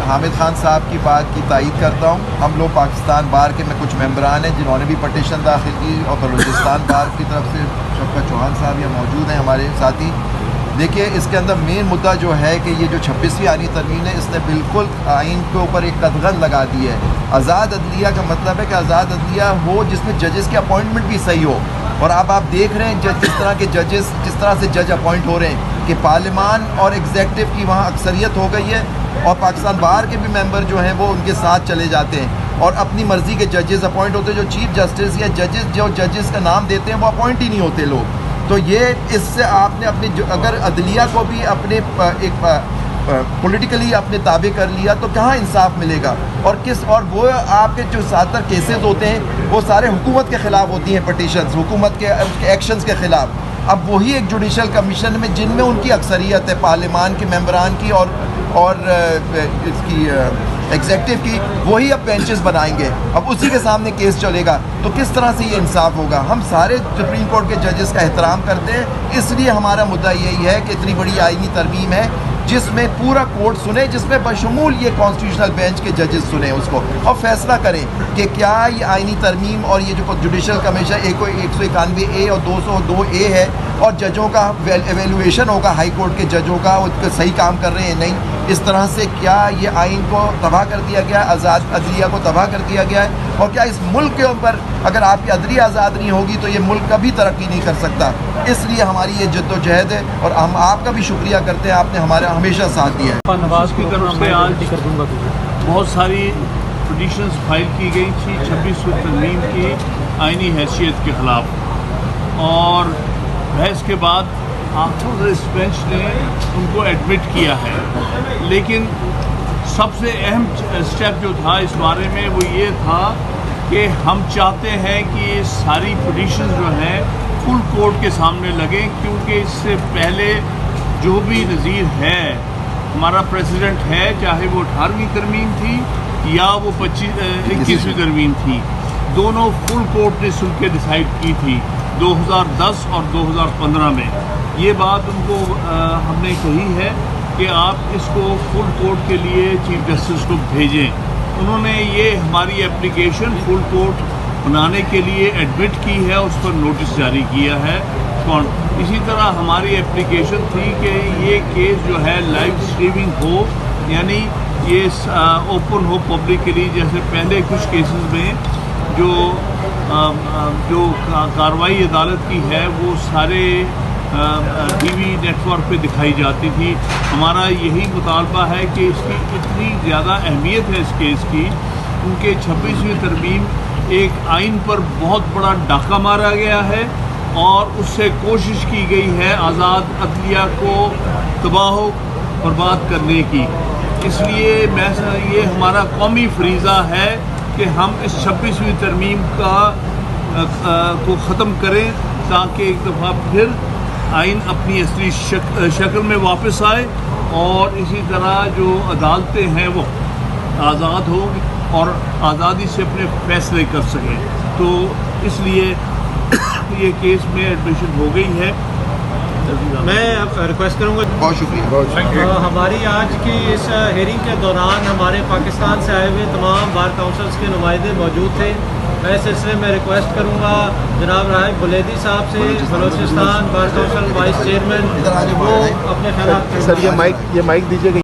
حامد خان صاحب کی بات کی تائید کرتا ہوں. ہم لوگ پاکستان بار کے میں کچھ ممبران ہیں جنہوں نے بھی پٹیشن داخل کی, اور بلوچستان بار کی طرف سے شفقت چوہان صاحب یہ موجود ہیں ہمارے ساتھی. دیکھیے اس کے اندر مین مدعا جو ہے کہ یہ جو 26ویں آئینی ترمیم ہے, اس نے بالکل آئین کے اوپر ایک قدغن لگا دی ہے. آزاد عدلیہ کا مطلب ہے کہ آزاد عدلیہ ہو جس میں ججز کی اپوائنٹمنٹ بھی صحیح ہو. اور اب آپ دیکھ رہے ہیں جس طرح کے ججز, جس طرح سے جج اپوائنٹ ہو رہے ہیں کہ پارلیمان اور ایگزیکٹو کی وہاں اکثریت ہو گئی ہے, اور پاکستان بار کے بھی ممبر جو ہیں وہ ان کے ساتھ چلے جاتے ہیں, اور اپنی مرضی کے ججز اپوائنٹ ہوتے ہیں. جو چیف جسٹس یا ججز کا نام دیتے ہیں وہ اپوائنٹ ہی نہیں ہوتے لوگ. تو یہ اس سے آپ نے اپنی اگر عدلیہ کو بھی اپنے ایک پولیٹیکلی اپنے تابع کر لیا تو کہاں انصاف ملے گا. اور وہ آپ کے جو زیادہ تر کیسز ہوتے ہیں وہ سارے حکومت کے خلاف ہوتی ہیں, پٹیشنز حکومت کے ایکشنز کے خلاف. اب وہی ایک جوڈیشل کمیشن میں جن میں ان کی اکثریت ہے پارلیمان کے ممبران کی اور اس کی ایگزیکٹو کی, وہی اب بینچز بنائیں گے. اب اسی کے سامنے کیس چلے گا تو کس طرح سے یہ انصاف ہوگا. ہم سارے سپریم کورٹ کے ججز کا احترام کرتے ہیں, اس لیے ہمارا مدعا یہی ہے کہ اتنی بڑی آئینی ترمیم ہے جس میں پورا کورٹ سنے, جس میں بشمول یہ کانسٹیٹیوشنل بینچ کے ججز سنیں اس کو اور فیصلہ کریں کہ کیا یہ آئینی ترمیم اور یہ جو جوڈیشل کمیشن 191A اور 202A ہے, اور ججوں کا ایویلویشن ہوگا ہائی کورٹ کے ججوں کا, وہ صحیح کام کر رہے ہیں نہیں. اس طرح سے کیا یہ آئین کو تباہ کر دیا گیا ہے, آزاد عدلیہ کو تباہ کر دیا گیا ہے, اور کیا اس ملک کے اوپر اگر آپ کی عدلیہ آزاد نہیں ہوگی تو یہ ملک کبھی ترقی نہیں کر سکتا. اس لیے ہماری یہ جد و جہد ہے, اور ہم آپ کا بھی شکریہ کرتے ہیں, آپ نے ہمارا ہمیشہ ساتھ دیا ہے. نواز کی طرف سے آج بہت ساری پٹیشنز فائل کی گئی تھی 26ویں ترمیم کی آئینی حیثیت کے خلاف, اور بحث کے بعد آخر اس بینچ نے ان کو ایڈمٹ کیا ہے. لیکن سب سے اہم اسٹیپ جو تھا اس بارے میں وہ یہ تھا کہ ہم چاہتے ہیں کہ یہ ساری پٹیشنز جو ہیں فل کورٹ کے سامنے لگیں, کیونکہ اس سے پہلے جو بھی نظیر ہے ہمارا پریزیڈنٹ ہے, چاہے وہ 18ویں ترمیم تھی یا وہ 21ویں ترمیم تھی, دونوں فل کورٹ نے سن کے ڈیسائیڈ کی تھی 2010 اور 2015 میں. یہ بات ان کو ہم نے کہی ہے کہ آپ اس کو فل کورٹ کے لیے چیف جسٹس کو بھیجیں. انہوں نے یہ ہماری اپلیکیشن فل کورٹ بنانے کے لیے ایڈمٹ کی ہے, اس پر نوٹس جاری کیا ہے. اسی طرح ہماری اپلیکیشن تھی کہ یہ کیس جو ہے لائیو اسٹریمنگ ہو, یعنی یہ اوپن ہو پبلک کے لیے, جیسے پہلے کچھ کیسز میں جو کارروائی عدالت کی ہے وہ سارے ٹی وی نیٹ ورک پہ دکھائی جاتی تھی. ہمارا یہی مطالبہ ہے کہ اس کی اتنی زیادہ اہمیت ہے اس کیس کی, کیونکہ 26ویں ترمیم ایک آئین پر بہت بڑا ڈاکہ مارا گیا ہے, اور اس سے کوشش کی گئی ہے آزاد عدلیہ کو تباہ و برباد کرنے کی. اس لیے یہ ہمارا قومی فریضہ ہے کہ ہم اس 26ویں ترمیم کو ختم کریں, تاکہ ایک دفعہ پھر آئین اپنی اصلی شکل میں واپس آئے, اور اسی طرح جو عدالتیں ہیں وہ آزاد ہوں اور آزادی سے اپنے فیصلے کر سکیں. تو اس لیے یہ کیس میں ایڈمیشن ہو گئی ہے. میں ریکویسٹ کروں گا, بہت شکریہ. ہماری آج کی اس ہیئرنگ کے دوران ہمارے پاکستان سے آئے ہوئے تمام بار کاؤنسلس کے نمائندے موجود تھے. میں اس سلسلے میں ریکویسٹ کروں گا جناب راہب بلیدی صاحب سے, بلوچستان بار کاؤنسل وائس چیئرمین, وہ اپنے خیالات. سر یہ مائک دیجیے.